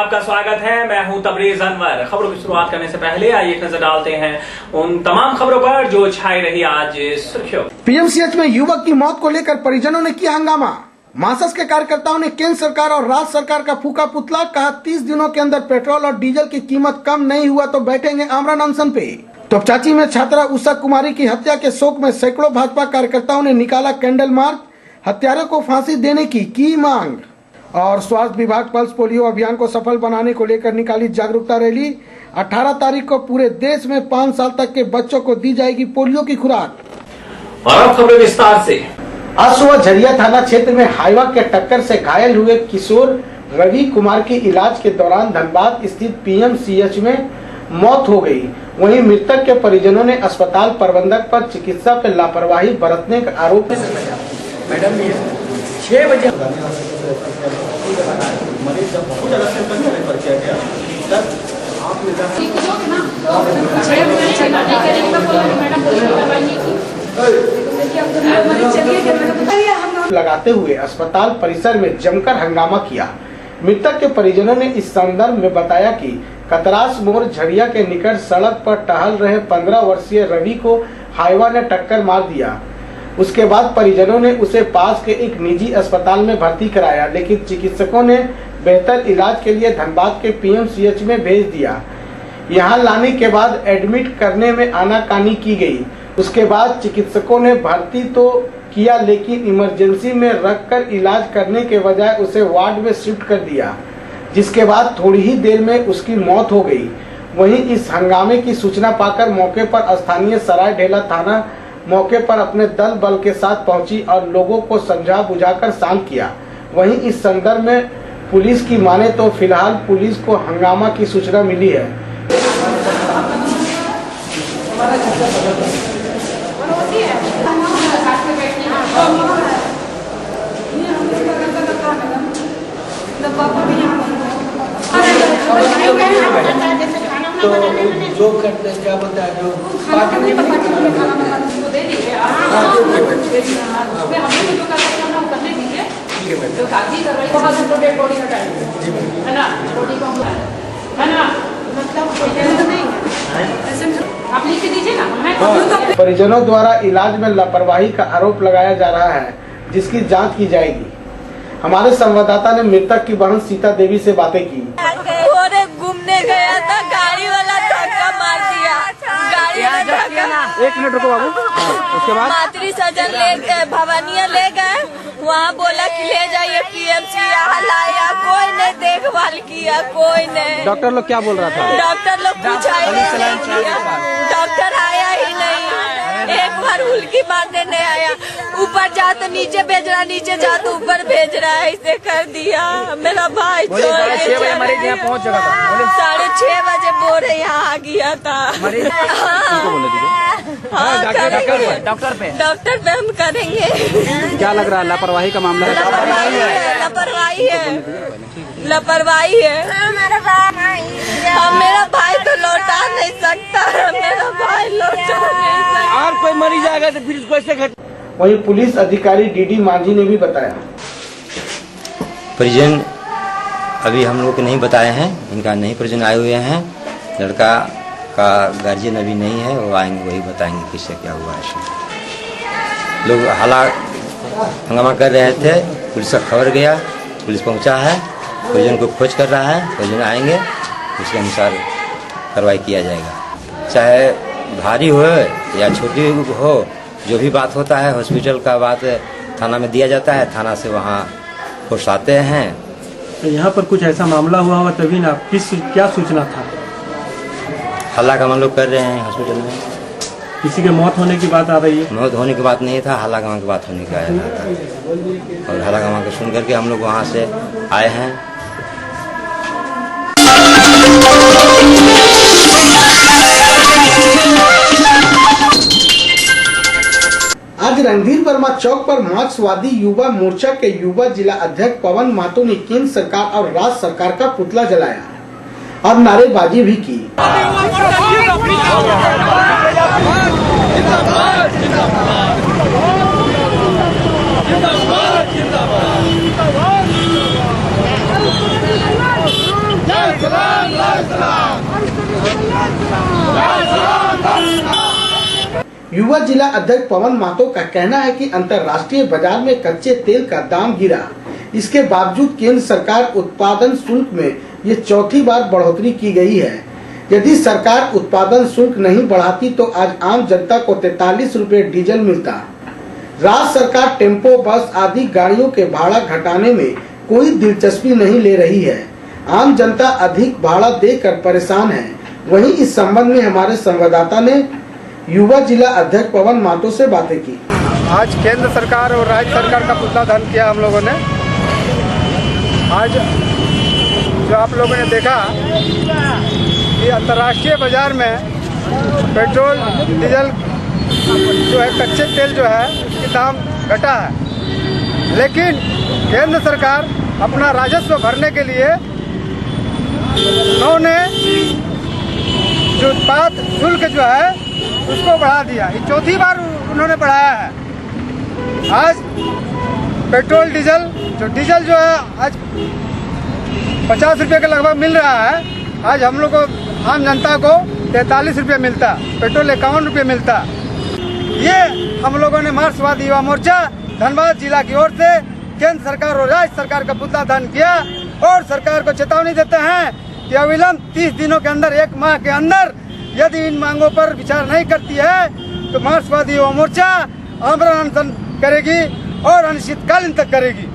आपका स्वागत है। मैं हूं तबरेज अनवर। खबरों की शुरुआत करने से पहले आइए एक नजर डालते हैं उन तमाम खबरों पर जो छाई रही आज सुर्खियों। पीएमसीएच में युवक की मौत को लेकर परिजनों ने किया हंगामा। मार्क्सिस्ट के कार्यकर्ताओं ने केंद्र सरकार और राज्य सरकार का फूका पुतला। कहा 30 दिनों के अंदर पेट्रोल और डीजल की कीमत कम नहीं हुआ तो बैठेंगे आमरण अनशन पे। तोपचांची में छात्रा उषा कुमारी की हत्या के शोक में सैकड़ों भाजपा कार्यकर्ताओं ने निकाला कैंडल मार्च। हत्यारों को फांसी देने की मांग। और स्वास्थ्य विभाग पल्स पोलियो अभियान को सफल बनाने को लेकर निकाली जागरूकता रैली। 18 तारीख को पूरे देश में 5 साल तक के बच्चों को दी जाएगी पोलियो की खुराक। और अब खबरें विस्तार से। आज सुबह झरिया थाना क्षेत्र में हाईवा के टक्कर से घायल हुए किशोर रवि कुमार की इलाज के दौरान धनबाद स्थित पीएमसीएच में मौत हो गई। वहीं मृतक के परिजनों ने अस्पताल प्रबंधक पर चिकित्सा पर लापरवाही बरतने का आरोप। मैडम ये 6 बजे लगाते हुए अस्पताल परिसर में जमकर हंगामा किया। मृतक के परिजनों ने इस संदर्भ में बताया कि कतरास मोड़ झरिया के निकट सड़क पर टहल रहे 15 वर्षीय रवि को हाईवा ने टक्कर मार दिया। उसके बाद परिजनों ने उसे पास के एक निजी अस्पताल में भर्ती कराया, लेकिन चिकित्सकों ने बेहतर इलाज के लिए धनबाद के पीएमसीएच में भेज दिया। यहां लाने के बाद एडमिट करने में आनाकानी की गई। उसके बाद चिकित्सकों ने भर्ती तो किया, लेकिन इमरजेंसी में रखकर इलाज करने के बजाय उसे वार्ड में शिफ्ट कर दिया, जिसके बाद थोड़ी ही देर में उसकी मौत हो गई। वहीं इस हंगामे की सूचना पाकर मौके पर स्थानीय सराय ढेला थाना मौके पर अपने दल बल के साथ पहुंची और लोगों को समझा बुझाकर शांत किया। वहीं इस संदर्भ में पुलिस की माने तो फिलहाल पुलिस को हंगामा की सूचना मिली है। तो जो करते हैं क्या बोलते हैं जो परिजनों द्वारा इलाज में लापरवाही का आरोप लगाया जा रहा है, जिसकी जांच की जाएगी। हमारे संवाददाता ने मृतक की बहन सीता देवी से बातें की। घूमने गया था, गाड़ी वाला धक्का मार दिया। एक मिनट रुको बाबू। उसके बाद मातृ सजन भवानिया ले गए। वहाँ बोला कि ले जाइए पीएमसी। यहाँ लाया, कोई ने देखभाल किया, कोई ने। डॉक्टर लोग क्या बोल रहा था? डॉक्टर लोग पूछा ही नहीं किया। डॉक्टर आया ही नहीं। एक बार उल्टी मारने नहीं आया। ऊपर जा तो नीचे भेज रहा, नीचे जा तो ऊपर भेज रहा है। ऐसे कर दिया। मेरा भाई 6 बजे मरीज यहाँ पहुँच चुका था। 6:30 बजे बोरे यहाँ आ गया था। डॉक्टर पे हम करेंगे। क्या लग रहा है? लापरवाही का मामला है। लापरवाही है। मेरा भाई तो लौटा नहीं सकता। मेरा भाई लौटा नहीं सकता। और कोई मरीज जाएगा तो फिर उसको ऐसे। वहीं पुलिस अधिकारी डीडी मांझी ने भी बताया, परिजन अभी हम लोग को नहीं बताए हैं। इनका नहीं परिजन आए हुए हैं। लड़का का गार्जियन अभी नहीं है, वो आएंगे वही बताएंगे किससे क्या हुआ है। लोग हालात हंगामा कर रहे थे, पुलिस का खबर गया, पुलिस पहुंचा है, परिजन को खोज कर रहा है। परिजन आएंगे, उसके अनुसार कार्रवाई किया जाएगा। चाहे भारी हो या छोटी हो, जो भी बात होता है हॉस्पिटल का बात थाना में दिया जाता है। थाना से वहाँ फोर्स आते हैं। तो यहाँ पर कुछ ऐसा मामला हुआ होगा तभी ना, क्या सूचना था? हल्ला का हम लोग कर रहे हैं हॉस्पिटल में। किसी के मौत होने की बात आ रही है? मौत होने की बात नहीं था, हल्ला गमा की बात होने का आया था। और हल्ला गमा को सुन करके हम लोग वहाँ से आए हैं। आज रणधीर वर्मा चौक पर मार्क्सवादी युवा मोर्चा के युवा जिला अध्यक्ष पवन महतो ने केंद्र सरकार और राज्य सरकार का पुतला जलाया और नारेबाजी भी की। युवा जिला अध्यक्ष पवन महतो का कहना है कि अंतर्राष्ट्रीय बाजार में कच्चे तेल का दाम गिरा, इसके बावजूद केंद्र सरकार उत्पादन शुल्क में ये चौथी बार बढ़ोतरी की गई है। यदि सरकार उत्पादन शुल्क नहीं बढ़ाती तो आज आम जनता को 43 रुपए डीजल मिलता। राज्य सरकार टेम्पो, बस आदि गाड़ियों के भाड़ा घटाने में कोई दिलचस्पी नहीं ले रही है। आम जनता अधिक भाड़ा देकर परेशान है। वहीं इस संबंध में हमारे संवाददाता ने युवा जिला अध्यक्ष पवन महतो से बातें की। आज केंद्र सरकार और राज्य सरकार का पुतला दहन किया हम लोगों ने। आज जो आप लोगों ने देखा कि अंतर्राष्ट्रीय बाजार में पेट्रोल, डीजल जो है, कच्चे तेल जो है, इसकी दाम घटा है, लेकिन केंद्र सरकार अपना राजस्व भरने के लिए उन्होंने जो उत्पाद शुल्क जो है उसको बढ़ा दिया। ये चौथी बार उन्होंने बढ़ाया है। आज पेट्रोल, डीजल जो है आज 50 रुपये के लगभग मिल रहा है। आज हम लोग को, आम जनता को 43 रुपये मिलता, पेट्रोल 51 रुपये मिलता। ये हम लोगों ने मार्क्सवादी युवा मोर्चा धनबाद जिला की ओर से केंद्र सरकार और राज्य सरकार का पुतला दहन किया और सरकार को चेतावनी देते हैं कि अविलंब 30 दिनों के अंदर, 1 माह के अंदर यदि इन मांगों पर विचार नहीं करती है तो मार्क्सवादी युवा मोर्चा आमरण अनशन करेगी और अनिश्चितकालीन तक करेगी।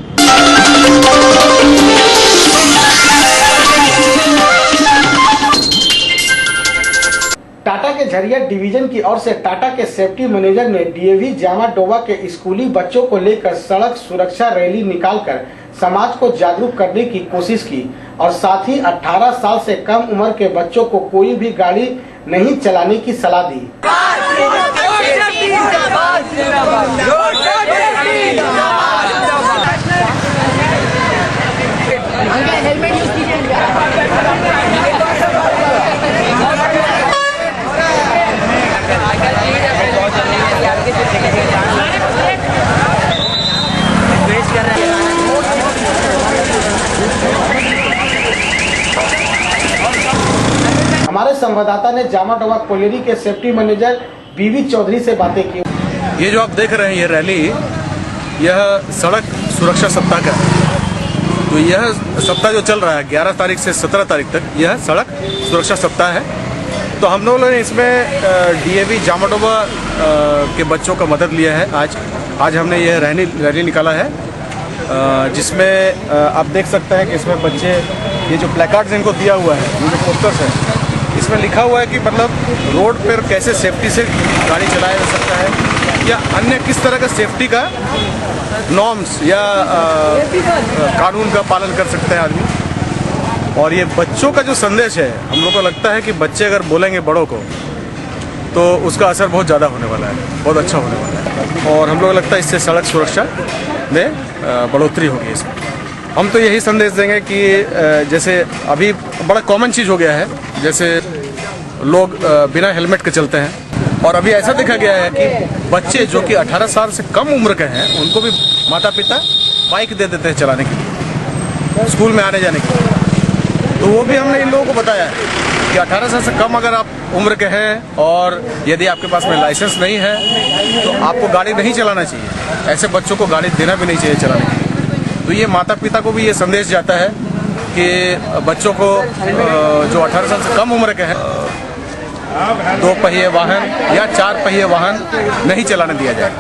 टाटा के झरिया डिवीजन की ओर से टाटा के सेफ्टी मैनेजर ने डीएवी जामाडोवा के स्कूली बच्चों को लेकर सड़क सुरक्षा रैली निकालकर समाज को जागरूक करने की कोशिश की और साथ ही 18 साल से कम उम्र के बच्चों को कोई भी गाड़ी नहीं चलाने की सलाह दी। हमारे संवाददाता ने जामाडोवा कोलेरी के सेफ्टी मैनेजर बीवी चौधरी से बातें की। ये जो आप देख रहे हैं ये रैली, यह सड़क सुरक्षा सप्ताह का है। तो यह सप्ताह जो चल रहा है 11 तारीख से 17 तारीख तक, यह सड़क सुरक्षा सप्ताह है। तो हम लोगों ने इसमें डीएवी जामाडोवा के बच्चों का मदद लिया है। आज हमने यह रैली निकाला है, जिसमें आप देख सकते हैं कि इसमें बच्चे, ये जो प्लेकार्ड्स इनको दिया हुआ है, ये जो पोस्टर्स है, इसमें लिखा हुआ है कि मतलब रोड पर कैसे सेफ्टी से गाड़ी चलाया जा सकता है या अन्य किस तरह का सेफ्टी का नॉर्म्स या कानून का पालन कर सकता है आदमी। और ये बच्चों का जो संदेश है, हम लोग को लगता है कि बच्चे अगर बोलेंगे बड़ों को तो उसका असर बहुत ज़्यादा होने वाला है, बहुत अच्छा होने वाला है। और हम लोग लगता है इससे सड़क सुरक्षा में बढ़ोतरी होगी। इसमें हम तो यही संदेश देंगे कि जैसे अभी बड़ा कॉमन चीज़ हो गया है, जैसे लोग बिना हेलमेट के चलते हैं, और अभी ऐसा देखा गया है कि बच्चे जो कि 18 साल से कम उम्र के हैं उनको भी माता पिता बाइक दे देते हैं चलाने के लिए, स्कूल में आने जाने के लिए। तो वो भी हमने इन लोगों को बताया है कि 18 साल से कम अगर आप उम्र के हैं और यदि आपके पास में लाइसेंस नहीं है तो आपको गाड़ी नहीं चलाना चाहिए। ऐसे बच्चों को गाड़ी देना भी नहीं चाहिए चलाने के लिए। तो ये माता पिता को भी ये संदेश जाता है कि बच्चों को जो 18 साल से कम उम्र के हैं 2 पहिए वाहन या 4 पहिए वाहन नहीं चलाने दिया जाए।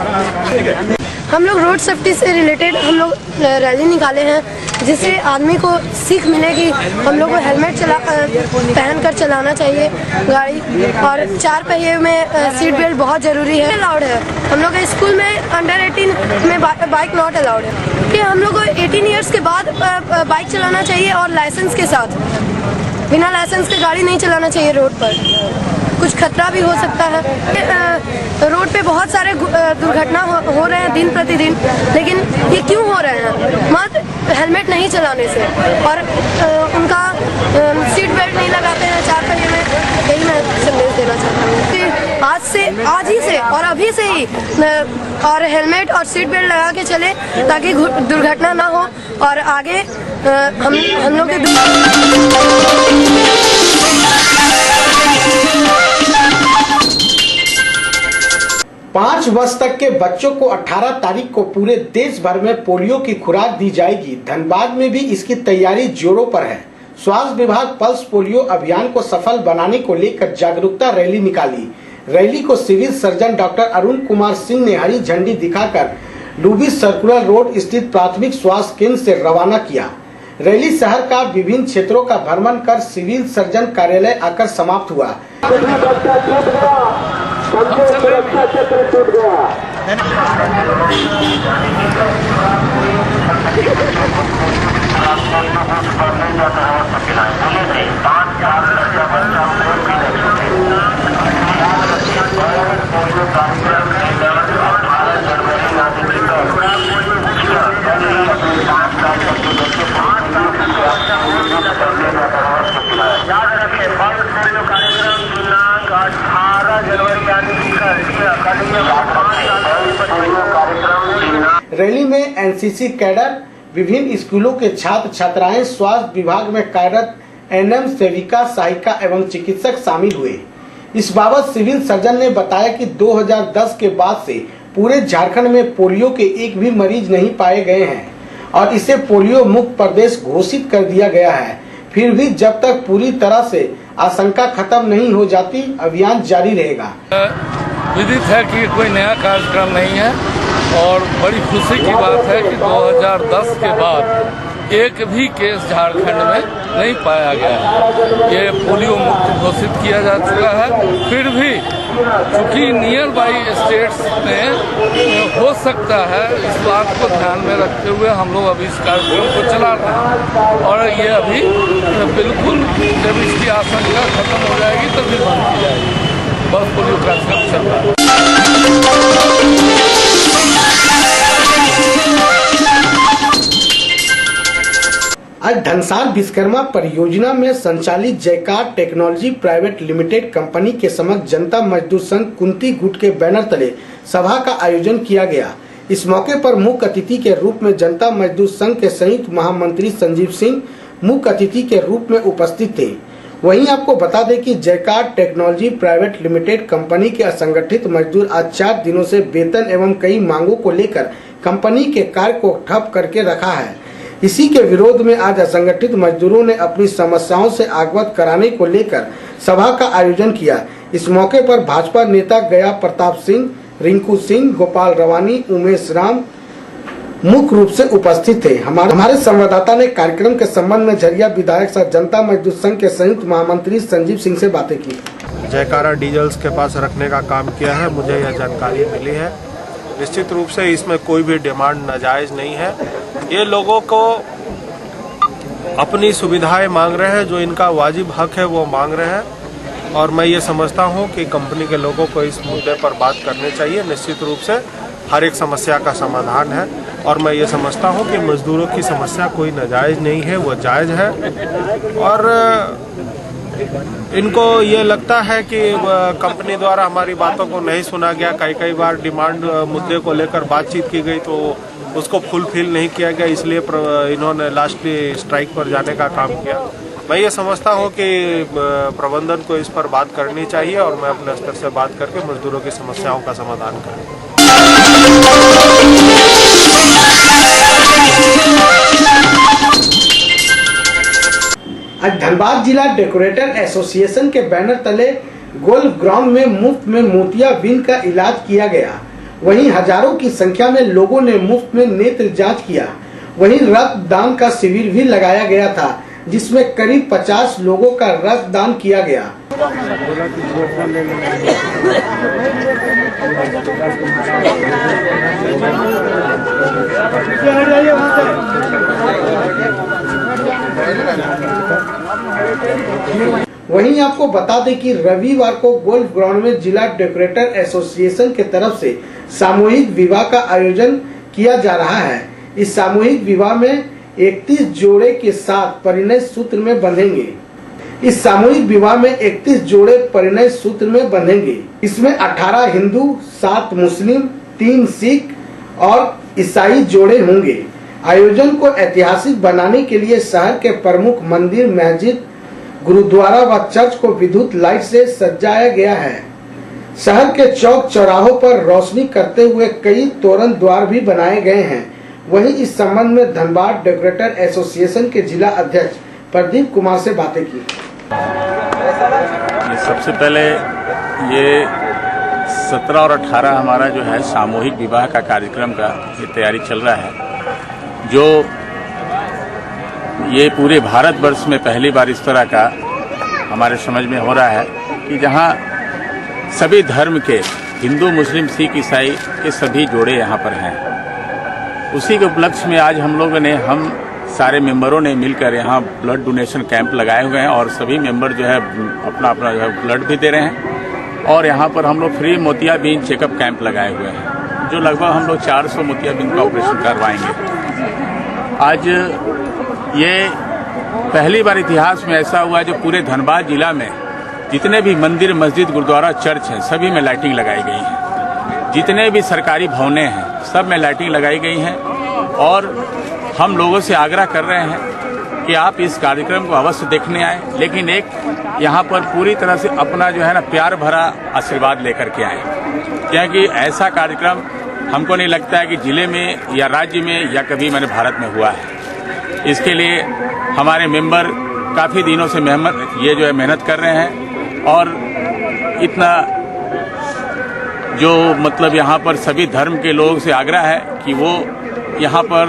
ठीक है। हम लोग रोड सेफ्टी से रिलेटेड हम लोग रैली निकाले हैं, जिससे आदमी को सीख मिलेगी। हम लोग को हेलमेट पहन कर चलाना चाहिए गाड़ी, और 4 पहिए में सीट बेल्ट बहुत ज़रूरी है। अलाउड है हम लोग के स्कूल में, अंडर 18 में बाइक नॉट अलाउड है कि हम लोग को 18 ईयर्स के बाद बाइक चलाना चाहिए और लाइसेंस के साथ। बिना लाइसेंस के गाड़ी नहीं चलाना चाहिए रोड पर, कुछ खतरा भी हो सकता है। रोड पे बहुत सारे दुर्घटना हो रहे हैं दिन प्रतिदिन, लेकिन ये क्यों हो रहे हैं? मात्र हेलमेट नहीं चलाने से, और उनका सीट बेल्ट नहीं लगाते हैं 4 पहिए में। यही मैं संदेश देना चाहता हूँ कि आज ही से और अभी से ही और हेलमेट और सीट बेल्ट लगा के चले, ताकि दुर्घटना ना हो और आगे हम लोग के 5 वर्ष तक के बच्चों को 18 तारीख को पूरे देश भर में पोलियो की खुराक दी जाएगी। धनबाद में भी इसकी तैयारी जोरों पर है। स्वास्थ्य विभाग पल्स पोलियो अभियान को सफल बनाने को लेकर जागरूकता रैली निकाली। रैली को civil surgeon doctor Arun Kumar Singh ने हरी झंडी दिखाकर लूबी सर्कुलर रोड स्थित प्राथमिक स्वास्थ्य केंद्र से रवाना किया। रैली शहर का विभिन्न क्षेत्रों का भ्रमण कर सिविल सर्जन कार्यालय आकर समाप्त हुआ। रैली में एनसीसी कैडर, विभिन्न स्कूलों के छात्र छात्राएं, स्वास्थ्य विभाग में कार्यरत एनएम, सेविका, सहायिका एवं चिकित्सक शामिल हुए। इस बाबत सिविल सर्जन ने बताया कि 2010 के बाद से पूरे झारखंड में पोलियो के एक भी मरीज नहीं पाए गए हैं और इसे पोलियो मुक्त प्रदेश घोषित कर दिया गया है। फिर भी जब तक पूरी तरह से आशंका खत्म नहीं हो जाती, अभियान जारी रहेगा। विदित है कि कोई नया कार्यक्रम नहीं है और बड़ी खुशी की बात है कि 2010 के बाद एक भी केस झारखंड में नहीं पाया गया है। ये पोलियो मुक्त घोषित किया जा चुका है। फिर भी चूंकि नियर बाई स्टेट्स में हो सकता है, इस बात को ध्यान में रखते हुए हम लोग अभी इस कार्यक्रम को चला रहे हैं और ये अभी बिल्कुल जब इसकी आशंका खत्म हो जाएगी तभी बंद की जाएगी। बस पोलियो कार्यक्रम चल रहा है। आज धनसार विश्वकर्मा परियोजना में संचालित जयकार टेक्नोलॉजी प्राइवेट लिमिटेड कंपनी के समक्ष जनता मजदूर संघ कुंती गुट के बैनर तले सभा का आयोजन किया गया। इस मौके पर मुख्य अतिथि के रूप में जनता मजदूर संघ के संयुक्त महामंत्री संजीव सिंह मुख्य अतिथि के रूप में उपस्थित थे। वहीं आपको बता दें कि जयकार टेक्नोलॉजी प्राइवेट लिमिटेड कंपनी के असंगठित मजदूर आज 4 दिनों से वेतन एवं कई मांगों को लेकर कंपनी के कार्य को ठप करके रखा है। इसी के विरोध में आज असंगठित मजदूरों ने अपनी समस्याओं से अवगत कराने को लेकर सभा का आयोजन किया। इस मौके पर भाजपा नेता गया प्रताप सिंह, रिंकू सिंह, गोपाल रवानी, उमेश राम मुख्य रूप से उपस्थित थे। हमारे संवाददाता ने कार्यक्रम के संबंध में झरिया विधायक सह जनता मजदूर संघ के संयुक्त महामंत्री संजीव सिंह से बातें की। जयकारा डीजल्स के पास रखने का काम किया है, मुझे यह जानकारी मिली है। निश्चित रूप से इसमें कोई भी डिमांड नाजायज नहीं है। ये लोगों को अपनी सुविधाएं मांग रहे हैं, जो इनका वाजिब हक है वो मांग रहे हैं और मैं ये समझता हूं कि कंपनी के लोगों को इस मुद्दे पर बात करनी चाहिए। निश्चित रूप से हर एक समस्या का समाधान है और मैं ये समझता हूं कि मजदूरों की समस्या कोई नाजायज नहीं है, वो जायज़ है और इनको ये लगता है कि कंपनी द्वारा हमारी बातों को नहीं सुना गया। कई बार डिमांड मुद्दे को लेकर बातचीत की गई तो उसको फुलफिल नहीं किया गया, इसलिए इन्होंने लास्टली स्ट्राइक पर जाने का काम किया। मैं ये समझता हूँ कि प्रबंधन को इस पर बात करनी चाहिए और मैं अपने स्तर से बात करके मजदूरों की समस्याओं का समाधान करूँ। आज धनबाद जिला डेकोरेटर एसोसिएशन के बैनर तले गोल्फ ग्राउंड में मुफ्त में मोतियाबिंद का इलाज किया गया। वहीं हजारों की संख्या में लोगों ने मुफ्त में नेत्र जांच किया। वहीं रक्तदान का शिविर भी लगाया गया था, जिसमें करीब 50 लोगों का रक्तदान किया गया। वहीं आपको बता दें कि रविवार को गोल्फ ग्राउंड में जिला डेकोरेटर एसोसिएशन के तरफ से सामूहिक विवाह का आयोजन किया जा रहा है। इस सामूहिक विवाह में 31 जोड़े के साथ परिणय सूत्र में बंधेंगे। इस सामूहिक विवाह में 31 जोड़े परिणय सूत्र में बंधेंगे। इसमें 18 हिंदू, 7 मुस्लिम, 3 सिख और ईसाई जोड़े होंगे। आयोजन को ऐतिहासिक बनाने के लिए शहर के प्रमुख मंदिर, मस्जिद, गुरुद्वारा व चर्च को विद्युत लाइट से सजाया गया है। शहर के चौक चौराहों पर रोशनी करते हुए कई तोरण द्वार भी बनाए गए हैं। वहीं इस संबंध में धनबाद डेकोरेटर एसोसिएशन के जिला अध्यक्ष प्रदीप कुमार से बातें की। सबसे पहले ये 17 और 18 हमारा जो है सामूहिक विवाह का कार्यक्रम का ये तैयारी चल रहा है, जो ये पूरे भारतवर्ष में पहली बार इस तरह का हमारे समझ में हो रहा है कि जहाँ सभी धर्म के हिंदू, मुस्लिम, सिख, ईसाई के सभी जोड़े यहाँ पर हैं। उसी के उपलक्ष्य में आज हम सारे मेंबरों ने मिलकर यहाँ ब्लड डोनेशन कैंप लगाए हुए हैं और सभी मेंबर जो है अपना अपना जो है ब्लड भी दे रहे हैं। और यहाँ पर हम लोग फ्री मोतियाबिंद चेकअप कैंप लगाए हुए हैं, जो लगभग हम लोग 400 मोतियाबिंद का ऑपरेशन करवाएंगे। आज ये पहली बार इतिहास में ऐसा हुआ है जो पूरे धनबाद जिला में जितने भी मंदिर, मस्जिद, गुरुद्वारा, चर्च हैं, सभी में लाइटिंग लगाई गई है। जितने भी सरकारी भवनें हैं सब में लाइटिंग लगाई गई हैं। और हम लोगों से आग्रह कर रहे हैं कि आप इस कार्यक्रम को अवश्य देखने आए, लेकिन एक यहाँ पर पूरी तरह से अपना जो है ना प्यार भरा आशीर्वाद लेकर के आए, क्योंकि ऐसा कार्यक्रम हमको नहीं लगता है कि जिले में या राज्य में या कभी मैंने भारत में हुआ है। इसके लिए हमारे मेंबर काफ़ी दिनों से मेहनत कर रहे हैं और इतना जो मतलब यहाँ पर सभी धर्म के लोगों से आग्रह है कि वो यहाँ पर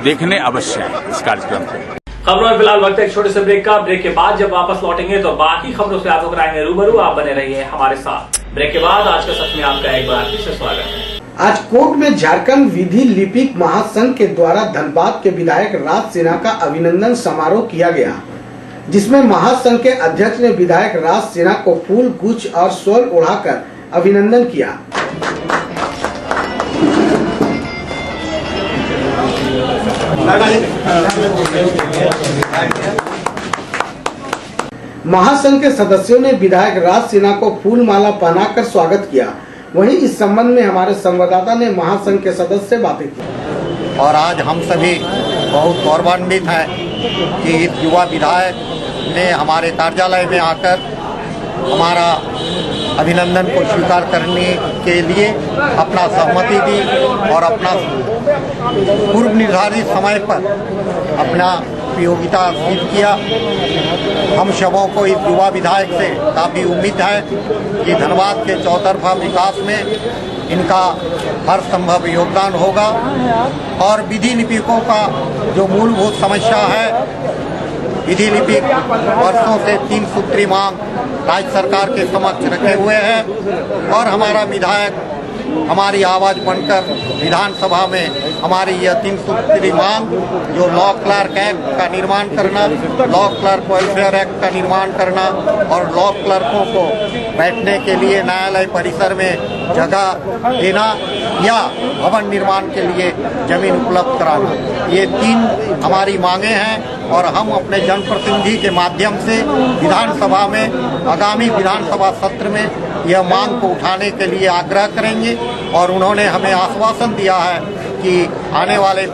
देखने अवश्य है इस कार्यक्रम को। खबरों में फिलहाल वक्त है एक छोटे से ब्रेक का। ब्रेक के बाद जब वापस लौटेंगे तो बाकी खबरों से आपको कराएंगे रूबरू। आप बने रहिए हमारे साथ। ब्रेक के बाद आज का सच में आपका एक बार फिर से स्वागत है। आज कोर्ट में झारखंड विधि लिपिक महासंघ के द्वारा धनबाद के विधायक राज सिन्हा का अभिनंदन समारोह किया गया, जिसमें महासंघ के अध्यक्ष ने विधायक राज सिन्हा को फूल, गुच्छ और शॉल ओढ़ाकर अभिनंदन किया। महासंघ के सदस्यों ने विधायक राज सिन्हा को फूल माला पहनाकर स्वागत किया। वहीं इस संबंध में हमारे संवाददाता ने महासंघ के सदस्य से बातें की। और आज हम सभी बहुत गौरवान्वित हैं कि इस युवा विधायक ने हमारे कार्यालय में आकर हमारा अभिनंदन को स्वीकार करने के लिए अपना सहमति दी और अपना पूर्व निर्धारित समय पर अपना उपयोगिता सिद्ध किया। हम सबों को इस युवा विधायक से काफ़ी उम्मीद है कि धनबाद के चौतरफा विकास में इनका हर संभव योगदान होगा और विधि लिपिकों का जो मूलभूत समस्या है, विधि लिपिक वर्षों से 3 सूत्री मांग राज्य सरकार के समक्ष रखे हुए हैं और हमारा विधायक हमारी आवाज़ बनकर विधानसभा में हमारी यह 3 सूत्री मांग, जो लॉ क्लर्क एक्ट का निर्माण करना, लॉ क्लर्क वेलफेयर एक्ट का निर्माण करना और लॉ क्लर्कों को बैठने के लिए न्यायालय परिसर में जगह देना या भवन निर्माण के लिए जमीन उपलब्ध कराना, ये 3 हमारी मांगे हैं। और हम अपने जनप्रतिनिधि के माध्यम से विधानसभा में आगामी विधानसभा सत्र में यह मांग को उठाने के लिए आग्रह करेंगे और उन्होंने हमें आश्वासन दिया है कि आने वाले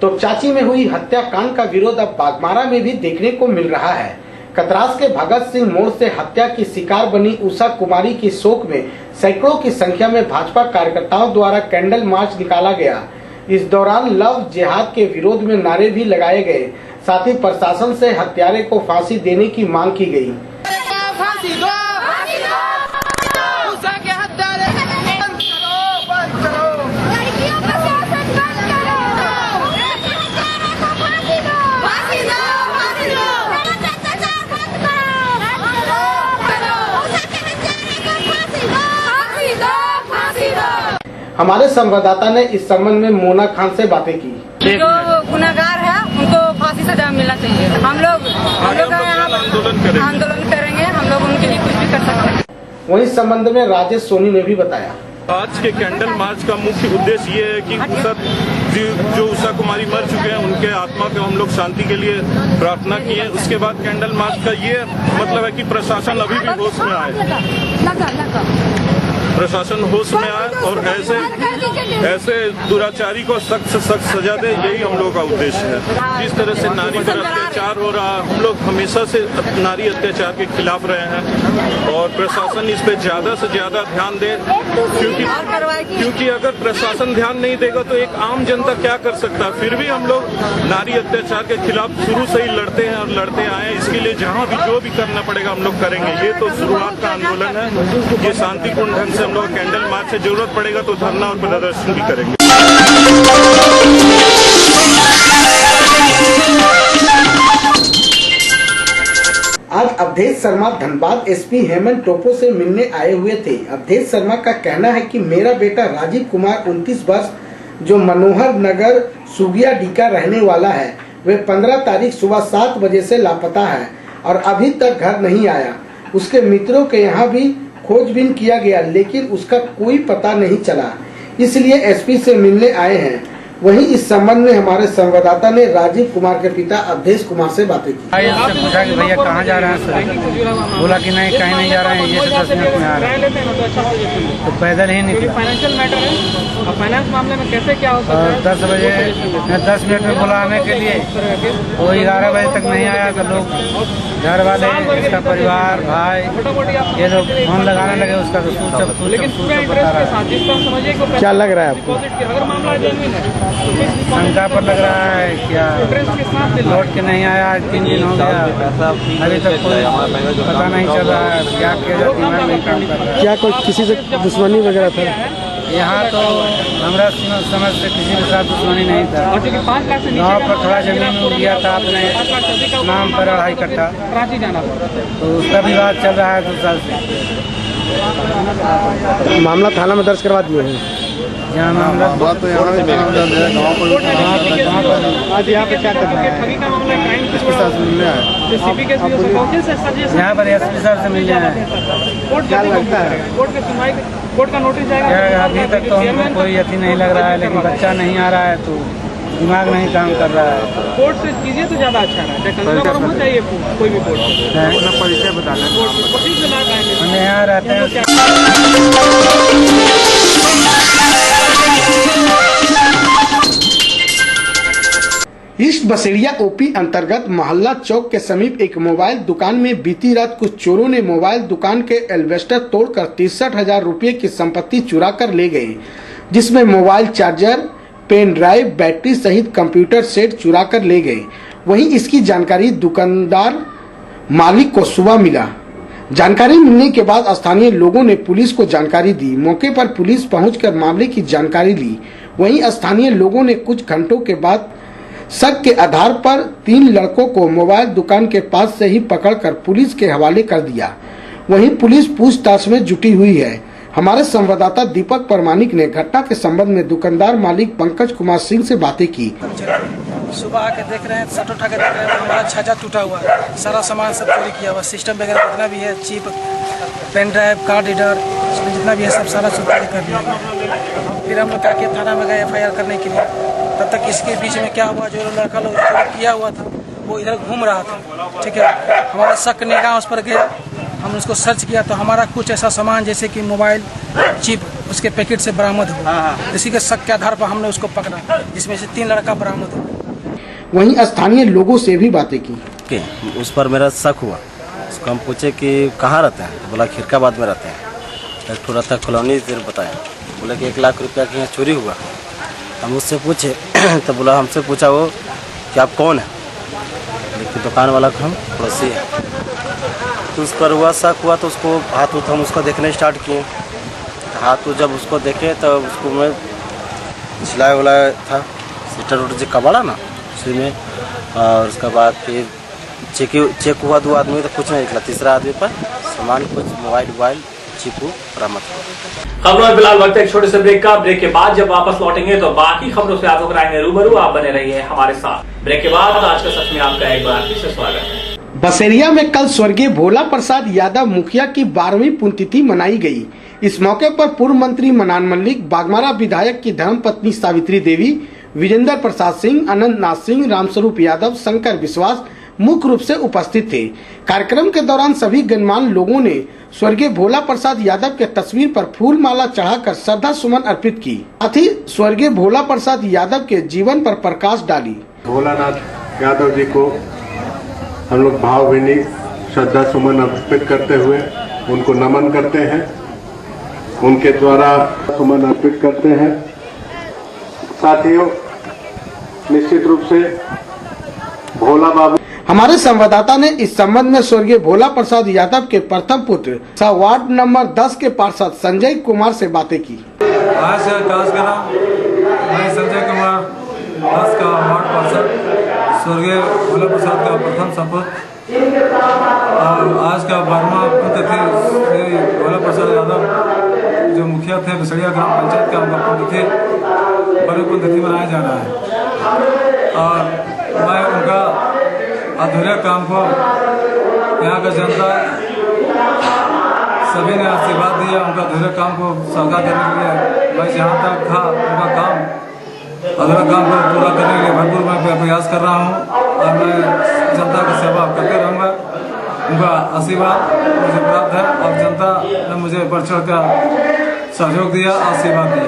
तो चाची में हुई हत्याकांड का विरोध अब बागमारा में भी देखने को मिल रहा है। कतरास के भगत सिंह मोड़ से हत्या की शिकार बनी उषा कुमारी की शोक में सैकड़ों की संख्या में भाजपा कार्यकर्ताओं द्वारा कैंडल मार्च निकाला गया। इस दौरान लव जिहाद के विरोध में नारे भी लगाए गए, साथ ही प्रशासन से हत्यारे को फांसी देने की मांग की गई। हमारे संवाददाता ने इस संबंध में मोना खान से बातें की। जो गुनहगार है उनको फांसी सजा मिलना चाहिए। हम लोग आंदोलन करेंगे, हम लोग उनके लिए कुछ भी कर सकते हैं। वहीं इस संबंध में राजेश सोनी ने भी बताया, आज के कैंडल मार्च का मुख्य उद्देश्य ये है कि उषा जो उषा कुमारी मर चुके हैं उनके आत्मा को हम लोग शांति के लिए प्रार्थना किए। उसके बाद कैंडल मार्च का ये मतलब है कि प्रशासन अभी भी होश में आए, प्रशासन होश में आए और ऐसे दुराचारी को सख्त से सख्त सजा दे, यही हम लोगों का उद्देश्य है। जिस तरह से नारी पर अत्याचार हो रहा है, हम लोग हमेशा से नारी अत्याचार के खिलाफ रहे हैं और प्रशासन इस पे ज्यादा से ज्यादा ध्यान दे, क्योंकि अगर प्रशासन ध्यान नहीं देगा तो एक आम जनता क्या कर सकता है। फिर भी हम लोग नारी अत्याचार के खिलाफ शुरू से ही लड़ते हैं और लड़ते आए हैं। इसके लिए जहाँ भी जो भी करना पड़ेगा हम लोग करेंगे। ये तो शुरुआत का आंदोलन है, ये शांतिपूर्ण ढंग से हम लोग कैंडल मार्च से जरूरत पड़ेगा तो धरना और प्रदर्शन भी करेंगे। आज अवधेश शर्मा धनबाद एसपी हेमंत टोपो से मिलने आए हुए थे। अवधेश शर्मा का कहना है कि मेरा बेटा राजीव कुमार 29 वर्ष जो मनोहर नगर सुगियाडी का रहने वाला है, वे 15 तारीख सुबह 7 बजे से लापता है और अभी तक घर नहीं आया। उसके मित्रों के यहाँ भी खोजबीन किया गया लेकिन उसका कोई पता नहीं चला, इसलिए एसपी से मिलने आए हैं। वहीं इस संबंध में हमारे संवाददाता ने राजीव कुमार के पिता अवधेश कुमार से बातें की। उससे पूछा कि भैया कहाँ जा रहे हैं सर, बोला कि नहीं कहीं नहीं जा रहे हैं, ये 10 मिनट में आ रहे हैं, तो पैदल ही निकला। फाइनेंशियल मैटर है और फाइनेंस मामले में कैसे क्या हो सकता है। 10 बजे 10 मिनट में बुलाने के लिए वो 11 बजे तक नहीं आया तो लोग घर वाले, इसका परिवार, भाई ये लोग फोन लगाने लगे उसका, तो बता रहा है। क्या लग रहा है आपको? अगर मामला जेन्युइन है, शंका पर लग रहा है क्या लौट के नहीं आया, 3 दिन हो गया, अभी तक कोई पता नहीं चल रहा है क्या किया जाता है। क्या कोई किसी से दुश्मनी वगैरह था? यहाँ तो हमारा समझ से किसी के साथ दुश्मनी नहीं था। गाँव पर थोड़ा जमीन मिल गया था अपने नाम पर 2.5 कट्ठा, तो उसका विवाद चल रहा है 2 साल से। मामला थाना में दर्ज करवा दिए हैं। यहाँ मामला तो यहाँ पे क्या करना है? यहाँ पर एसपी साहब से मिलने आए। क्या लगता है? कोर्ट का नोटिस जाएगा। अभी तक तो हमको कोई अति नहीं लग रहा है, लेकिन बच्चा नहीं आ रहा है तो दिमाग नहीं काम कर रहा है। कोर्ट से कीजिए तो ज्यादा अच्छा है, होना चाहिए कोई भी कोर्ट। अपना परिचय बताना। हम यहाँ रहते हैं। ईस्ट बसेड़िया ओपी अंतर्गत मोहल्ला चौक के समीप एक मोबाइल दुकान में बीती रात कुछ चोरों ने मोबाइल दुकान के एल्वेस्टर तोड़कर 63,000 रुपये की संपत्ति चुरा कर ले गए, जिसमें mobile charger, pen drive, battery सहित कंप्यूटर सेट चुरा कर ले गए। वहीं इसकी जानकारी दुकानदार मालिक को सुबह मिला। जानकारी मिलने के बाद स्थानीय लोगों ने पुलिस को जानकारी दी। मौके पर पुलिस पहुंचकर मामले की जानकारी ली। वहीं स्थानीय लोगों ने कुछ घंटों के बाद शक के आधार पर 3 लड़कों को मोबाइल दुकान के पास से ही पकड़कर पुलिस के हवाले कर दिया। वहीं पुलिस पूछताछ में जुटी हुई है। हमारे संवाददाता दीपक परमानिक ने घटना के संबंध में दुकानदार मालिक पंकज कुमार सिंह से बातें की। सुबह आके देख रहे हैं, शट उठा के देख रहे हैं, मेरा छाजा टूटा हुआ है, सारा सामान सब चोरी किया हुआ, सिस्टम वगैरह जितना भी है, chip, pen drive, card reader, जितना भी है सब सारा चोरी कर दिया। फिर हम लोग क्या थाना में गए FIR करने के लिए। तब तक इसके बीच में क्या हुआ, जो लड़का लोग किया हुआ था वो इधर घूम रहा था, ठीक है। हमारा शक निगाह उस पर गया, हम उसको सर्च किया तो हमारा कुछ ऐसा सामान जैसे कि मोबाइल, चिप उसके पैकेट से बरामद हुआ। इसी के शक के आधार पर हमने उसको पकड़ा, जिसमें से 3 लड़का बरामद हुआ। वहीं स्थानीय लोगों से भी बातें की। उस पर मेरा शक हुआ। उसको हम पूछे कि कहाँ रहते हैं, बोला खिरकाबाद में रहते हैं। एक थोड़ा था कॉलोनी देर बताया, बोला कि 1 लाख रुपया के यहाँ चोरी हुआ। हम उससे पूछे तो बोला, हमसे पूछा वो कि आप कौन है, लेकिन दुकान वाला को हम पड़ोसी है। तो उस पर हुआ शक हुआ तो उसको हाथ उठ हम उसको देखने स्टार्ट किए। हाथ जब उसको देखे तो उसको मैं सिलाया उलाया था, सीटर उटर जो कबाड़ा ना उसी में। और उसके बाद फिर चेक हुआ 2 आदमी तो कुछ नहीं निकला। तीसरा आदमी पर सामान कुछ मोबाइल चिपू बरामद हुआ। खबरों में फिलहाल वक्त है एक छोटे से ब्रेक का। ब्रेक के बाद जब वापस लौटेंगे तो बाकी खबरों से आपको कराएंगे रूबरू। आप बने रहिए हमारे साथ। ब्रेक के बाद आज का सच में आपका एक बार फिर से स्वागत है। बसेरिया में कल स्वर्गीय भोला प्रसाद यादव मुखिया की 12वीं पुण्यतिथि मनाई गई। इस मौके पर पूर्व मंत्री मनान मल्लिक, बागमारा विधायक की धर्मपत्नी सावित्री देवी, विजेंद्र प्रसाद सिंह, अनंत नाथ सिंह, रामस्वरूप यादव, शंकर विश्वास मुख्य रूप से उपस्थित थे। कार्यक्रम के दौरान सभी गणमान्य लोगों ने स्वर्गीय भोला प्रसाद यादव के तस्वीर पर फूल माला चढ़ाकर श्रद्धा सुमन अर्पित की। साथ ही स्वर्गीय भोला प्रसाद यादव के जीवन पर प्रकाश डाली। भोलानाथ यादव जी को हम लोग भावभीनी श्रद्धा सुमन अर्पित करते हुए उनको नमन करते हैं, उनके द्वारा सुमन अर्पित करते हैं। साथियों, निश्चित रूप से भोला बाबू। हमारे संवाददाता ने इस संबंध में स्वर्गीय भोला प्रसाद यादव के प्रथम पुत्र वार्ड नंबर 10 के पार्षद संजय कुमार से बातें की। आज मैं संजय कुमार 10 का वार्ड पार्षद स्वर्गीय भोला प्रसाद का प्रथम सपुत्र और आज का 12वां पुण्यतिथि श्री भोला प्रसाद यादव जो मुखिया थे बसड़िया ग्राम पंचायत का उनका पुण्यतिथि बड़ी पुण्यतिथि मनाया जा रहा है। और मैं उनका अधूरे काम को यहाँ का जनता सभी ने आशीर्वाद दिया। उनका अधूरे काम को साकार करने के लिए मैं जहाँ तक था उनका काम अधूरा काम को पूरा करने के लिए भरपूर मैं प्रयास कर रहा हूँ और मैं जनता की सेवा करते रहूँगा। उनका आशीर्वाद मुझे प्राप्त है और जनता ने मुझे बढ़ चढ़ कर सहयोग दिया, आशीर्वाद दिया।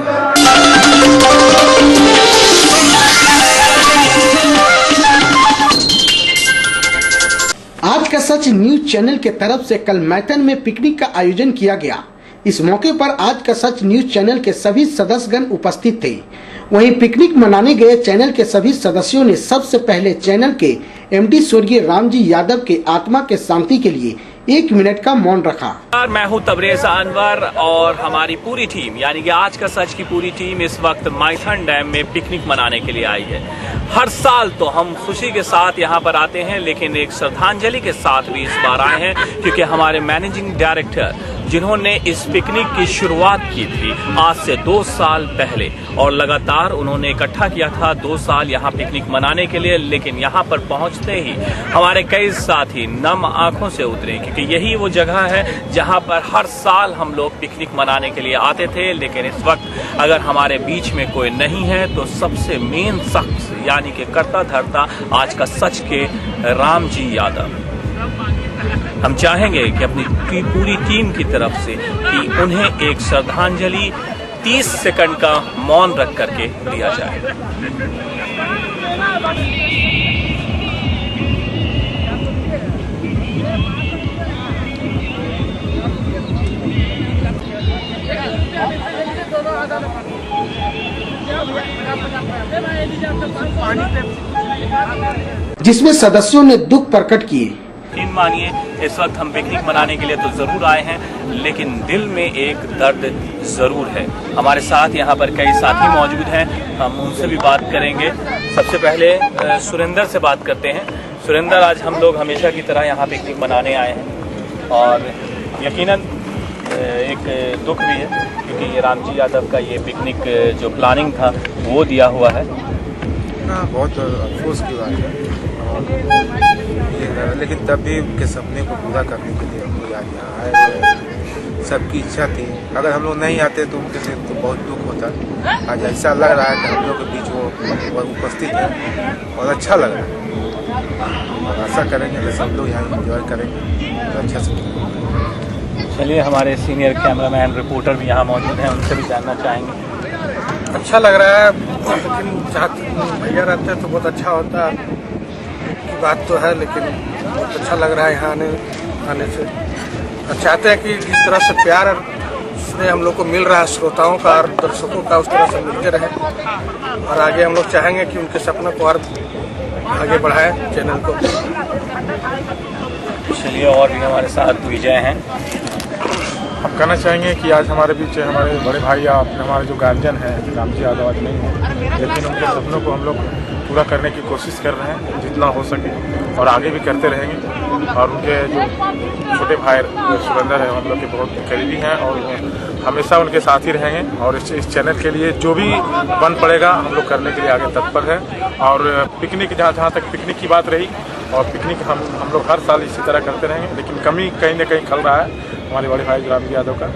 आज का सच न्यूज चैनल के तरफ से कल मैथन में पिकनिक का आयोजन किया गया। इस मौके पर आज का सच न्यूज चैनल के सभी सदस्यगण उपस्थित थे। वहीं पिकनिक मनाने गए चैनल के सभी सदस्यों ने सबसे पहले चैनल के एमडी स्वर्गीय रामजी यादव के आत्मा के शांति के लिए 1 मिनट का मौन रखा। मैं हूं तबरेज़ अनवर और हमारी पूरी टीम यानी कि आज का सच की पूरी टीम इस वक्त माइथन डैम में पिकनिक मनाने के लिए आई है। हर साल तो हम खुशी के साथ यहां पर आते हैं, लेकिन एक श्रद्धांजलि के साथ भी इस बार आए हैं क्योंकि हमारे मैनेजिंग डायरेक्टर जिन्होंने इस पिकनिक की शुरुआत की थी आज से 2 साल पहले और लगातार उन्होंने इकट्ठा किया था 2 साल यहाँ पिकनिक मनाने के लिए, लेकिन यहाँ पर पहुँचते ही हमारे कई साथी नम आंखों से उतरे क्योंकि यही वो जगह है जहाँ पर हर साल हम लोग पिकनिक मनाने के लिए आते थे। लेकिन इस वक्त अगर हमारे बीच में कोई नहीं है तो सबसे मेन शख्स यानी कि करता धरता आज का सच के रामजी यादव। हम चाहेंगे कि अपनी पूरी टीम की तरफ से कि उन्हें एक श्रद्धांजलि 30 सेकंड का मौन रख करके दिया जाए। जिसमें सदस्यों ने दुख प्रकट किए। मानिए इस वक्त हम पिकनिक मनाने के लिए तो जरूर आए हैं, लेकिन दिल में एक दर्द जरूर है। हमारे साथ यहाँ पर कई साथी मौजूद हैं, हम उनसे भी बात करेंगे। सबसे पहले सुरेंद्र से बात करते हैं। सुरेंद्र, आज हम लोग हमेशा की तरह यहाँ पिकनिक मनाने आए हैं और यकीनन एक दुख भी है क्योंकि ये रामजी यादव का ये पिकनिक जो प्लानिंग था वो दिया हुआ है। बहुत अफसोस की बात है लेकिन तब भी उनके सपने को पूरा करने के लिए हम लोग आज यहाँ आए। सबकी इच्छा थी, अगर हम लोग नहीं आते तो उनके लिए तो बहुत दुख होता। आज ऐसा लग रहा है कि हम लोग के बीच वो उपस्थित है और अच्छा लग रहा है और आशा करेंगे कि सब लोग यहाँ एंजॉय करेंगे तो अच्छा से। चलिए, हमारे सीनियर कैमरामैन रिपोर्टर भी यहाँ मौजूद हैं, उनसे भी जानना चाहेंगे। अच्छा लग रहा है, लेकिन भैया रहते तो बहुत अच्छा होता बात तो है, लेकिन बहुत अच्छा लग रहा है यहाँ आने से। चाहते हैं कि जिस तरह से प्यार से हम लोग को मिल रहा है श्रोताओं का और दर्शकों का, उस तरह से मिलते रहे और आगे हम लोग चाहेंगे कि उनके सपनों को और आगे बढ़ाए चैनल को। चलिए, और भी हमारे साथ विजय हैं। हम कहना चाहेंगे कि आज हमारे बीच हमारे बड़े भाई या हमारे जो गार्जियन हैं रामजी यादव आज नहीं है, लेकिन उनके सपनों को हम लोग पूरा करने की कोशिश कर रहे हैं जितना हो सके और आगे भी करते रहेंगे। और उनके जो छोटे भाई सुरेंद्र है हम लोग के बहुत करीबी हैं और हमेशा उनके साथ ही रहेंगे और इस चैनल के लिए जो भी बन पड़ेगा हम लोग करने के लिए आगे तत्पर हैं। और पिकनिक जहाँ तक पिकनिक की बात रही और पिकनिक हम लोग हर साल इसी तरह करते रहेंगे, लेकिन कमी कहीं ना कहीं खल रहा है हमारे बड़े भाई रामजी यादव का,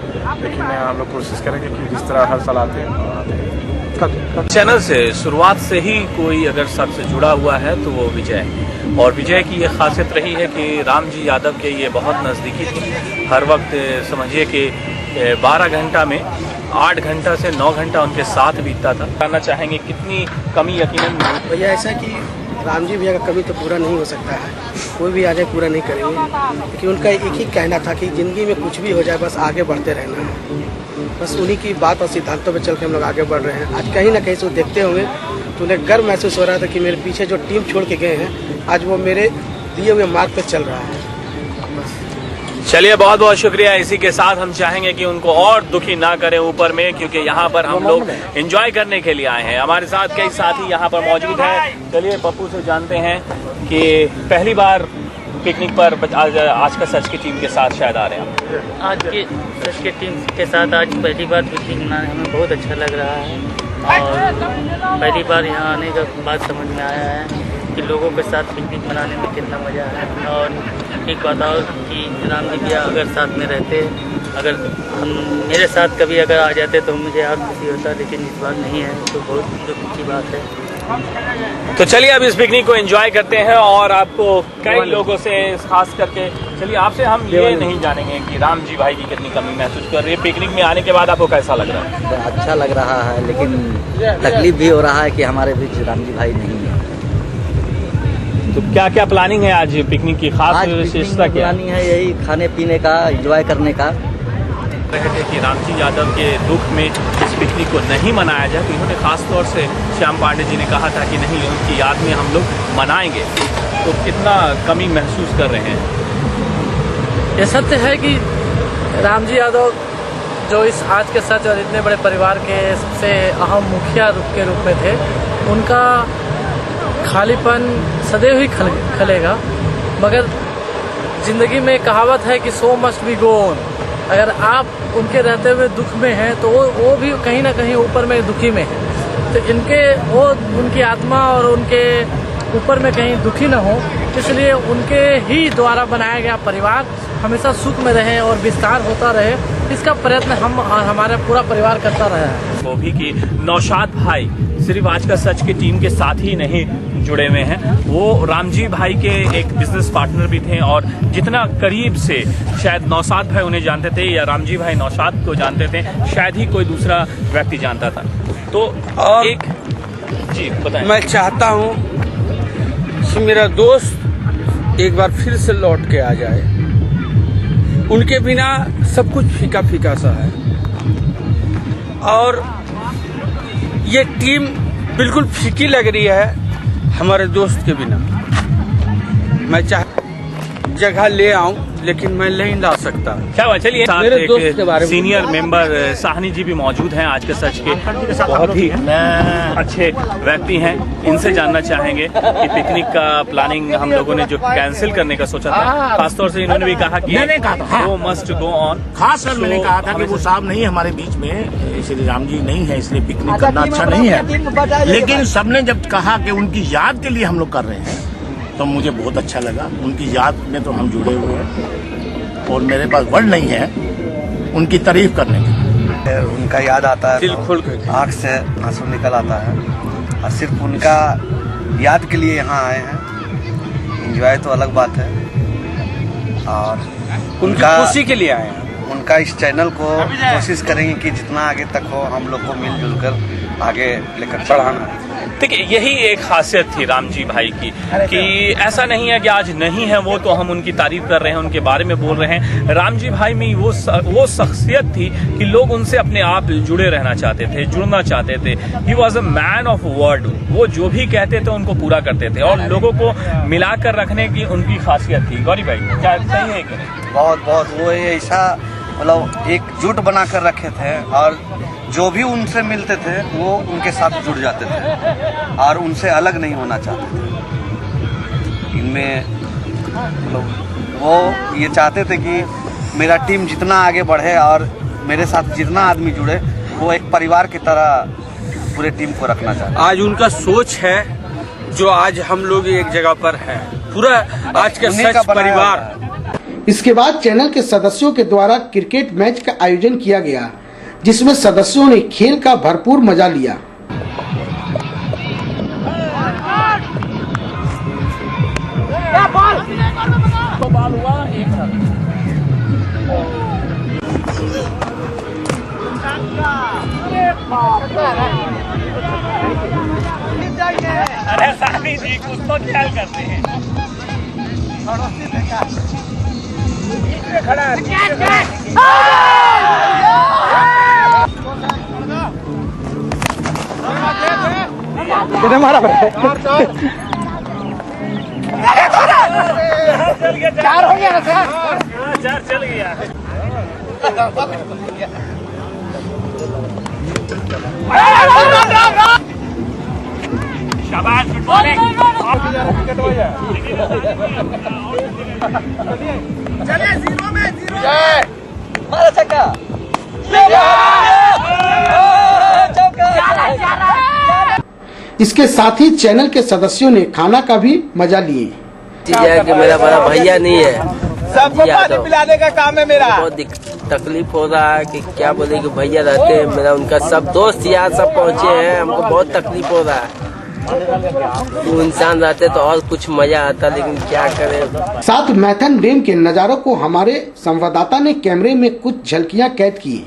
लेकिन हम लोग कोशिश करेंगे कि जिस तरह हर साल आते हैं। चैनल से शुरुआत से ही कोई अगर सबसे जुड़ा हुआ है तो वो विजय, और विजय की ये खासियत रही है कि राम जी यादव के ये बहुत नज़दीकी थे। हर वक्त समझिए कि 12 घंटा में 8 घंटा से 9 घंटा उनके साथ बीतता था। जानना चाहेंगे कितनी कमी यकीनन भैया ऐसा कि राम जी भैया का कमी तो पूरा नहीं हो सकता है, कोई भी आ जाए पूरा नहीं करेंगे, लेकिन उनका एक ही कहना था कि ज़िंदगी में कुछ भी हो जाए बस आगे बढ़ते रहना है। बस उन्हीं की बात और सिद्धांतों पे चल के हम लोग आगे बढ़ रहे हैं। आज कहीं ना कहीं से देखते होंगे तो उन्हें गर्व महसूस हो रहा था कि मेरे पीछे जो टीम छोड़ के गए हैं आज वो मेरे दिए हुए मार्ग पे चल रहा है। चलिए बहुत बहुत शुक्रिया। इसी के साथ हम चाहेंगे कि उनको और दुखी ना करें ऊपर में, क्योंकि यहाँ पर हम लोग एंजॉय करने के लिए आए हैं। हमारे साथ कई साथी यहाँ पर मौजूद हैं। चलिए पप्पू से जानते हैं कि पहली बार पिकनिक पर आज का सच की टीम के साथ शायद आ रहे हैं। आज के सच की टीम के साथ आज पहली बार पिकनिक मनाने हमें बहुत अच्छा लग रहा है, और पहली बार यहाँ आने का बात समझ में आया है कि लोगों के साथ पिकनिक मनाने में कितना मज़ा है। और एक बात और कि राम जी भैया अगर साथ में रहते, अगर हम मेरे साथ कभी अगर आ जाते तो मुझे और खुशी होता, लेकिन इस बार नहीं है तो बहुत दुख की बात है। तो चलिए अब इस पिकनिक को एंजॉय करते हैं, और आपको कई लोगों से खास करके चलिए आपसे हम ये नहीं जानेंगे कि राम जी भाई की कितनी कमी महसूस कर रही है। पिकनिक में आने के बाद आपको कैसा लग रहा है? अच्छा लग रहा है, लेकिन तकलीफ भी हो रहा है कि हमारे बीच राम जी भाई नहीं है। तो क्या क्या प्लानिंग है आज पिकनिक की? खास विशेषता क्या प्लानिंग है? यही खाने पीने का, एंजॉय करने का। कहते कि राम जी यादव के दुख में इस पिकनिक को नहीं मनाया जाए, तो इन्होंने खास तौर से श्याम पांडे जी ने कहा था कि नहीं, उनकी याद में हम लोग मनाएंगे। तो कितना कमी महसूस कर रहे हैं? ये सत्य है कि राम जी यादव जो इस आज के सच और इतने बड़े परिवार के सबसे अहम मुखिया के रूप में थे, उनका खालीपन सदैव ही खलेगा। मगर जिंदगी में कहावत है कि सो मस्ट बी गो ऑन। अगर आप उनके रहते हुए दुख में हैं तो वो भी कहीं ना कहीं ऊपर में दुखी में है। तो उनकी आत्मा और उनके ऊपर में कहीं दुखी न हो, इसलिए उनके ही द्वारा बनाया गया परिवार हमेशा सुख में रहे और विस्तार होता रहे, इसका प्रयत्न हम हमारा पूरा परिवार करता रहा है। वो भी कि नौशाद भाई सिर्फ आज का सच की टीम के साथ ही नहीं जुड़े हुए हैं, वो रामजी भाई के एक बिजनेस पार्टनर भी थे, और जितना करीब से शायद नौशाद भाई उन्हें जानते थे या रामजी भाई नौशाद को जानते थे, शायद ही कोई दूसरा व्यक्ति जानता था। तो और जी बताएं। मैं चाहता हूं कि मेरा दोस्त एक बार फिर से लौट के आ जाए। उनके बिना सब कुछ फीका फीका सा है, और ये टीम बिल्कुल फीकी लग रही है हमारे दोस्त के बिना। मैं जगह ले आऊं, लेकिन मैं नहीं ला सकता। क्या हुआ? चलिए मेरे दोस्त के बारे में सीनियर मेंबर साहनी जी भी मौजूद हैं, आज के सच के बहुत ही अच्छे व्यक्ति हैं। इनसे जानना चाहेंगे कि पिकनिक का प्लानिंग हम लोगों ने जो कैंसिल करने का सोचा था, खासतौर से इन्होंने भी कहा कि वो मस्ट गो ऑन। खास सर मैंने कहा था कि वो साहब नहीं हमारे बीच में, श्री राम जी नहीं है, इसलिए पिकनिक करना अच्छा नहीं है। लेकिन सबने जब कहा कि उनकी याद के लिए हम लोग कर रहे हैं, तो मुझे बहुत अच्छा लगा। उनकी याद में तो हम जुड़े हुए हैं, और मेरे पास वर्ड नहीं है उनकी तारीफ करने की। उनका याद आता है तो आँख से आंसू निकल आता है, और सिर्फ उनका याद के लिए यहाँ आए हैं। एंजॉय तो अलग बात है, और उनका खुशी के लिए आए हैं। उनका इस चैनल को कोशिश करेंगे कि जितना आगे तक हो हम लोग को मिलजुल कर आगे लेकर बढ़ाना। देखिए यही एक खासियत थी रामजी भाई की, कि ऐसा नहीं है कि आज नहीं है वो तो हम उनकी तारीफ कर रहे हैं, उनके बारे में बोल रहे हैं। रामजी भाई में वो शख्सियत थी कि लोग उनसे अपने आप जुड़े रहना चाहते थे, जुड़ना चाहते थे। He was a man of word. वो जो भी कहते थे उनको पूरा करते थे, और लोगों को मिलाकर रखने की उनकी खासियत थी। गौरी भाई क्या सही है कि नहीं? बहुत वो ऐसा मतलब एकजुट बना कर रखे थे, और जो भी उनसे मिलते थे वो उनके साथ जुड़ जाते थे, और उनसे अलग नहीं होना चाहते थे। इनमें वो ये चाहते थे कि मेरा टीम जितना आगे बढ़े और मेरे साथ जितना आदमी जुड़े, वो एक परिवार की तरह पूरे टीम को रखना चाहते। आज उनका सोच है जो आज हम लोग एक जगह पर हैं, पूरा आज का सच परिवार। इसके बाद चैनल के सदस्यों के द्वारा क्रिकेट मैच का आयोजन किया गया, जिसमें सदस्यों ने खेल का भरपूर मजा लिया। तो बॉल हुआ 1 रन। अरे साथी जी कुछ तो ख्याल करते हैं। कितने मारा? 4 हो गया ना सर? 4 चल गया। शाबाश, गुड मॉर्निंग। चलिए 0 में 0 मारा छक्का। इसके साथ ही चैनल के सदस्यों ने खाना का भी मजा लिए। है कि मेरा बड़ा भैया नहीं है, सबको पानी पिलाने का काम है मेरा। बहुत तकलीफ हो रहा है कि क्या बोले कि भैया रहते हैं, मेरा उनका सब दोस्त यार सब पहुँचे हैं, हमको बहुत तकलीफ हो रहा है। वो इंसान रहते तो और कुछ मजा आता, लेकिन क्या करें। साथ मैथन डैम के नजारों को हमारे संवाददाता ने कैमरे में कुछ झलकियां कैद की।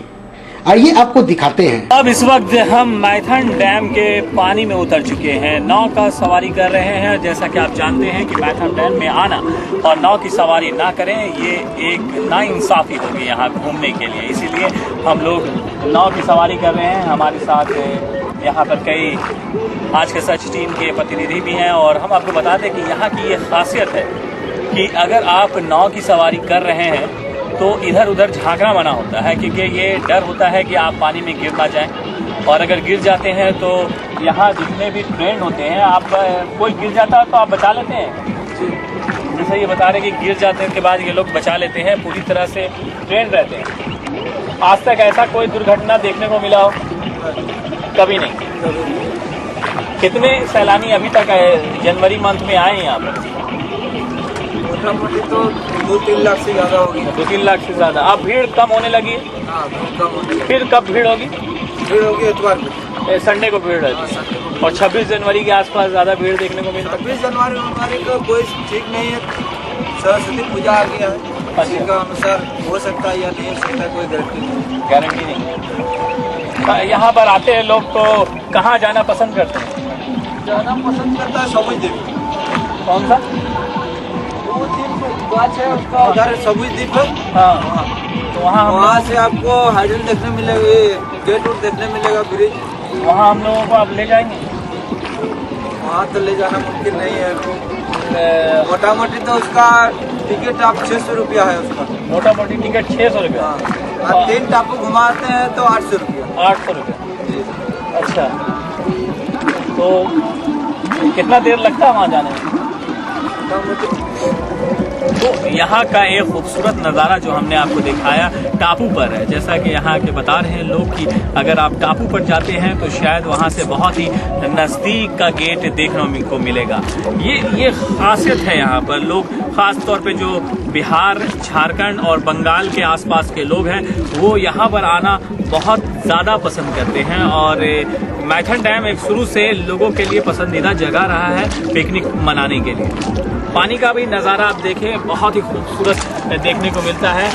आइए आपको दिखाते हैं। अब इस वक्त हम मैथन डैम के पानी में उतर चुके हैं, नाव का सवारी कर रहे हैं। जैसा कि आप जानते हैं कि मैथन डैम में आना और नाव की सवारी ना करें ये एक नाइंसाफी होगी यहाँ घूमने के लिए, इसीलिए हम लोग नाव की सवारी कर रहे हैं। हमारे साथ यहाँ पर कई आज के सच टीम के प्रतिनिधि भी हैं और हम आपको बता दें कि यहाँ की ये खासियत है कि अगर आप नाव की सवारी कर रहे हैं तो इधर उधर झांकना मना होता है, क्योंकि ये डर होता है कि आप पानी में गिर ना जाएं। और अगर गिर जाते हैं तो यहाँ जितने भी ट्रेंड होते हैं, आप कोई गिर जाता है तो आप बचा लेते हैं। जैसे ये बता रहे कि गिर जाने के बाद ये लोग बचा लेते हैं, पूरी तरह से ट्रेंड रहते हैं। आज तक ऐसा कोई दुर्घटना देखने को मिला हो? कभी नहीं। कितने सैलानी अभी तक जनवरी मंथ में आए हैं यहाँ पर? मोटा मोटी तो 2-3 लाख से ज्यादा होगी। 2-3 लाख से ज्यादा। अब भीड़ कम होने लगी है? हाँ, कम होने लगी। फिर कब भीड़ होगी? भीड़ होगी इतवार को, संडे को भीड़ रहती है। और 26 जनवरी के आसपास ज्यादा भीड़ देखने को मिलती है। 26 जनवरी को कोई ठीक नहीं है, सरस्वती पूजा आ गया है, इसी का अनुसार हो सकता है या नहीं हो सकता, कोई गारंटी नहीं। यहाँ पर आते हैं लोग तो कहाँ जाना पसंद करते हैं? जाना पसंद करता है सबुज देवी। कौन सा? उसका उधर सबुज द्वीप है। हाँ, तो वहाँ से आपको हाइडल देखने मिलेगा, गेट उट देखने मिलेगा, ब्रिज। वहाँ हम लोगों को आप ले जाएंगे? वहाँ तो ले जाना मुमकिन नहीं है। मोटा मोटी तो उसका टिकट आप 600 रुपया है उसका। मोटा मोटी टिकट 600 रुपया। आप 3 टापू घुमाते हैं तो 800 रुपया। 800 रुपया। अच्छा, तो कितना देर लगता है वहाँ जाने में? तो यहाँ का एक खूबसूरत नज़ारा जो हमने आपको दिखाया टापू पर है। जैसा कि यहाँ के बता रहे हैं लोग कि अगर आप टापू पर जाते हैं तो शायद वहाँ से बहुत ही नज़दीक का गेट देखने को मिलेगा। ये खासियत है यहाँ पर। लोग ख़ास तौर पे जो बिहार, झारखंड और बंगाल के आसपास के लोग हैं वो यहाँ पर आना बहुत ज़्यादा पसंद करते हैं। और मैथन डैम एक शुरू से लोगों के लिए पसंदीदा जगह रहा है पिकनिक मनाने के लिए। पानी का भी नज़ारा आप देखें, बहुत ही खूबसूरत देखने को मिलता है।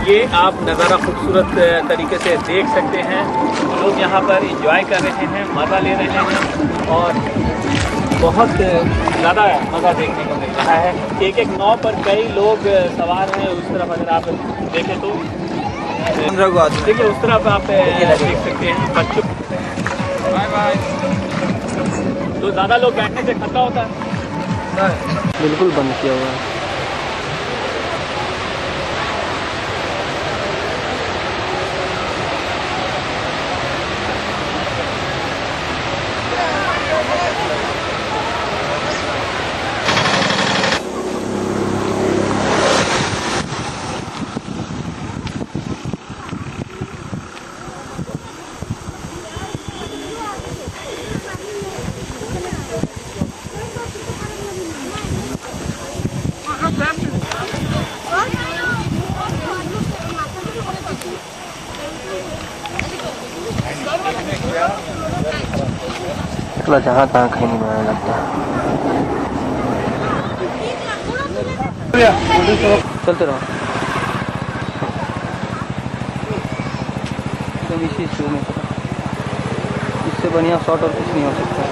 ये आप नज़ारा खूबसूरत तरीके से देख सकते हैं। लोग यहाँ पर एंजॉय कर रहे हैं, मज़ा ले रहे हैं और बहुत ज़्यादा मज़ा देखने को मिल रहा है। एक एक नाव पर कई लोग सवार हैं। उस तरफ अगर आप देखें तो देखिए, उस तरफ आप देख सकते हैं बच्चों। Bye bye. तो ज़्यादा लोग बैठने से खतरा होता है? बिल्कुल बंद किया हुआ है। घोंसला जहाँ तहाँ कहीं नहीं बनाने लगता। चलते रहो इसी शो में, इससे बढ़िया शॉट और कुछ नहीं हो सकता।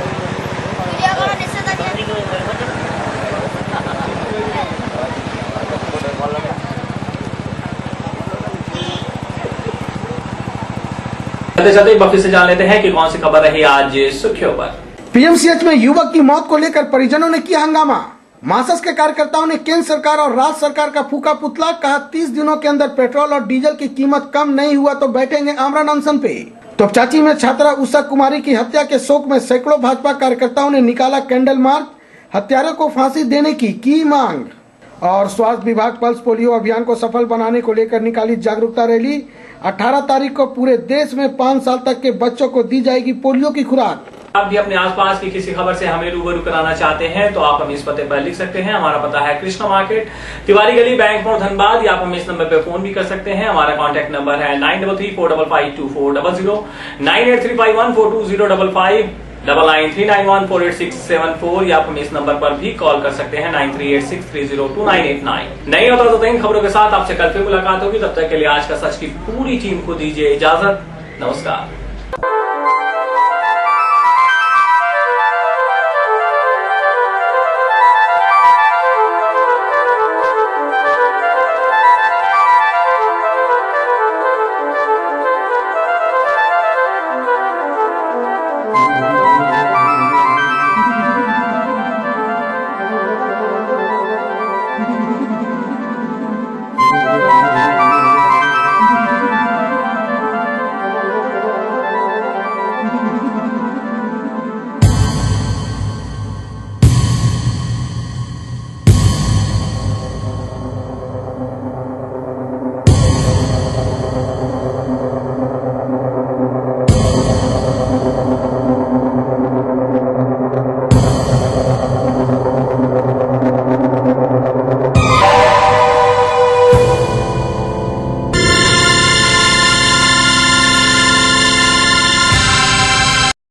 चलते चलते वापस से जान लेते हैं कि कौन सी खबर रही आज सुर्खियों पर। पीएमसीएच में युवक की मौत को लेकर परिजनों ने किया हंगामा। मार्क्सिस्ट के कार्यकर्ताओं ने केंद्र सरकार और राज्य सरकार का फूका पुतला। कहा 30 दिनों के अंदर पेट्रोल और डीजल की कीमत कम नहीं हुआ तो बैठेंगे आमरण अनशन पे। तोपचांची में छात्रा उषा कुमारी की हत्या के शोक में सैकड़ों भाजपा कार्यकर्ताओं ने निकाला कैंडल मार्च। हत्यारों को फांसी देने की मांग। और स्वास्थ्य विभाग पल्स पोलियो अभियान को सफल बनाने को लेकर निकाली जागरूकता रैली। 18 तारीख को पूरे देश में 5 साल तक के बच्चों को दी जाएगी पोलियो की खुराक। आप भी अपने आसपास की किसी खबर से हमें रूबरू कराना चाहते हैं तो आप हमें इस पते पर लिख सकते हैं। हमारा पता है कृष्णा मार्केट, तिवारी गली, बैंक मोड़, धनबाद। या आप हमें इस नंबर पर फोन भी कर सकते हैं। हमारा कॉन्टैक्ट नंबर है 9334552400, 9835142055, 9939148674। या आप हमें इस नंबर पर भी कॉल कर सकते हैं 9386302989। नई और ताज़ा खबरों के साथ आपसे कल फिर मुलाकात होगी। तब तक के लिए आज का सच की पूरी टीम को दीजिए इजाजत। नमस्कार।